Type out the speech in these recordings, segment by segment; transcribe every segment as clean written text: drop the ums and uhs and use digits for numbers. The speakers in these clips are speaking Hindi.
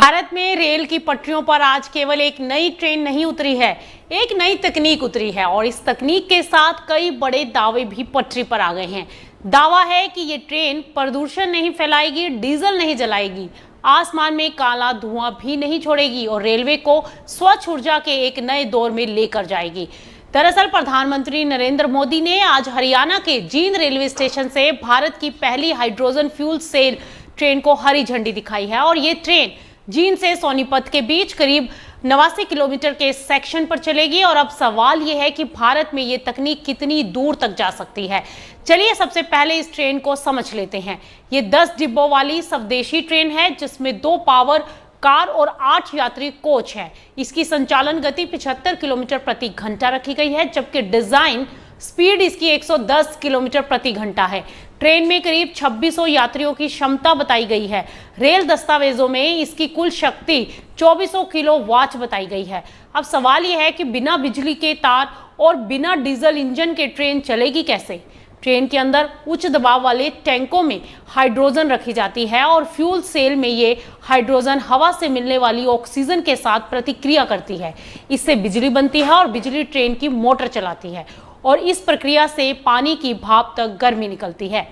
भारत में रेल की पटरियों पर आज केवल एक नई ट्रेन नहीं उतरी है, एक नई तकनीक उतरी है और इस तकनीक के साथ कई बड़े दावे भी पटरी पर आ गए हैं। दावा है कि ये ट्रेन प्रदूषण नहीं फैलाएगी, डीजल नहीं जलाएगी, आसमान में काला धुआं भी नहीं छोड़ेगी और रेलवे को स्वच्छ ऊर्जा के एक नए दौर में लेकर जाएगी। दरअसल प्रधानमंत्री नरेंद्र मोदी ने आज हरियाणा के जींद रेलवे स्टेशन से भारत की पहली हाइड्रोजन फ्यूल सेल ट्रेन को हरी झंडी दिखाई है और ये ट्रेन जींद से सोनीपत के बीच करीब 89 किलोमीटर के सेक्शन पर चलेगी। और अब सवाल यह है कि भारत में ये तकनीक कितनी दूर तक जा सकती है। चलिए सबसे पहले इस ट्रेन को समझ लेते हैं। ये 10 डिब्बों वाली स्वदेशी ट्रेन है जिसमें 2 पावर कार और 8 यात्री कोच है। इसकी संचालन गति 75 किलोमीटर प्रति घंटा रखी गई है, जबकि डिजाइन स्पीड इसकी 110 किलोमीटर प्रति घंटा है। ट्रेन में करीब 2600 यात्रियों की क्षमता बताई गई है। रेल दस्तावेजों में इसकी कुल शक्ति 2400 किलोवाट बताई गई है। अब सवाल यह है कि बिना बिजली के तार और बिना डीजल इंजन के ट्रेन चलेगी कैसे। ट्रेन के अंदर उच्च दबाव वाले टैंकों में हाइड्रोजन रखी जाती है और फ्यूल सेल में ये हाइड्रोजन हवा से मिलने वाली ऑक्सीजन के साथ प्रतिक्रिया करती है। इससे बिजली बनती है और बिजली ट्रेन की मोटर चलाती है और इस प्रक्रिया से पानी की भाप तक गर्मी निकलती है।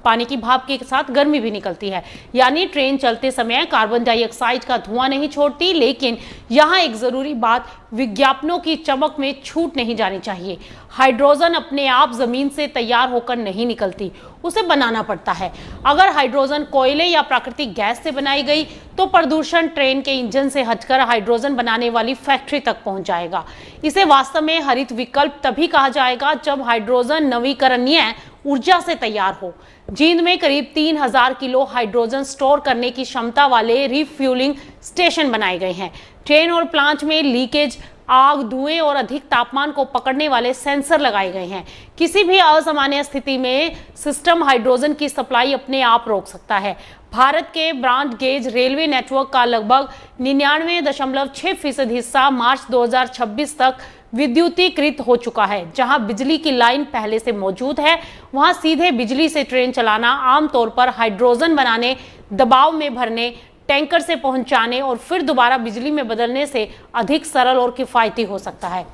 पानी की भाप के साथ गर्मी भी निकलती है, यानी ट्रेन चलते समय कार्बन डाइऑक्साइड का धुआं नहीं छोड़ती। लेकिन यहाँ एक जरूरी बात विज्ञापनों की चमक में छूट नहीं जानी चाहिए। हाइड्रोजन अपने आप जमीन से तैयार होकर नहीं निकलती, उसे बनाना पड़ता है। अगर हाइड्रोजन कोयले या प्राकृतिक गैस से बनाई गई तो प्रदूषण ट्रेन के इंजन से हटकर हाइड्रोजन बनाने वाली फैक्ट्री तक पहुंच जाएगा। इसे वास्तव में हरित विकल्प तभी कहा जाएगा जब हाइड्रोजन नवीकरणीय ऊर्जा से तैयार हो। जींद में करीब 3000 किलो हाइड्रोजन स्टोर करने की क्षमता वाले रिफ्यूलिंग स्टेशन बनाए गए हैं। ट्रेन और प्लांट में लीकेज, आग, धुएं और अधिक तापमान को पकड़ने वाले सेंसर लगाए गए हैं। किसी भी असामान्य स्थिति में सिस्टम हाइड्रोजन की सप्लाई अपने आप रोक सकता है। भारत के ब्रॉड गेज रेलवे नेटवर्क का लगभग 99.6% हिस्सा मार्च 2026 तक विद्युतीकृत हो चुका है। जहां बिजली की लाइन पहले से मौजूद है, वहां सीधे बिजली से ट्रेन चलाना आमतौर पर हाइड्रोजन बनाने, दबाव में भरने, टैंकर से पहुंचाने और फिर दोबारा बिजली में बदलने से अधिक सरल और किफायती हो सकता है।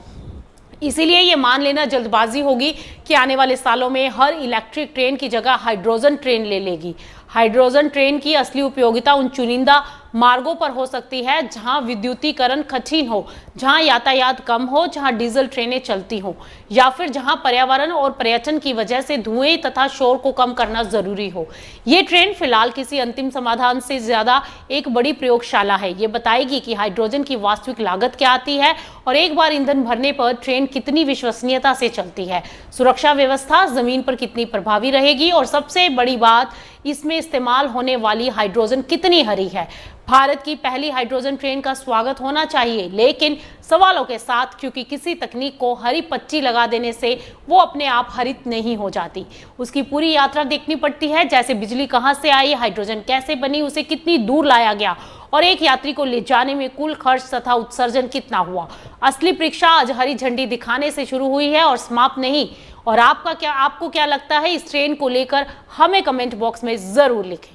इसीलिए ये मान लेना जल्दबाजी होगी कि आने वाले सालों में हर इलेक्ट्रिक ट्रेन की जगह हाइड्रोजन ट्रेन ले लेगी। हाइड्रोजन ट्रेन की असली उपयोगिता उन चुनिंदा मार्गों पर हो सकती है जहां विद्युतीकरण कठिन हो, जहां यातायात कम हो, जहां डीजल ट्रेनें चलती हो, या फिर जहां पर्यावरण और पर्यटन की वजह से धुएं तथा शोर को कम करना जरूरी हो। ये ट्रेन फिलहाल किसी अंतिम समाधान से ज्यादा एक बड़ी प्रयोगशाला है। ये बताएगी कि हाइड्रोजन की वास्तविक लागत क्या आती है और एक बार ईंधन भरने पर ट्रेन कितनी विश्वसनीयता से चलती है, सुरक्षा व्यवस्था जमीन पर कितनी प्रभावी रहेगी और सबसे बड़ी बात, इसमें इस्तेमाल होने वाली हाइड्रोजन कितनी हरी है। भारत की पहली हाइड्रोजन ट्रेन का स्वागत होना चाहिए, लेकिन सवालों के साथ, क्योंकि किसी तकनीक को हरी पट्टी लगा देने से वो अपने आप हरित नहीं हो जाती। उसकी पूरी यात्रा देखनी पड़ती है, जैसे बिजली कहां से आई, हाइड्रोजन कैसे बनी, उसे कितनी दूर लाया गया और एक यात्री को ले जाने में कुल खर्च तथा उत्सर्जन कितना हुआ। असली परीक्षा आज हरी झंडी दिखाने से शुरू हुई है और समाप्त नहीं। और आपको क्या लगता है इस ट्रेन को लेकर, हमें कमेंट बॉक्स में जरूर लिखें।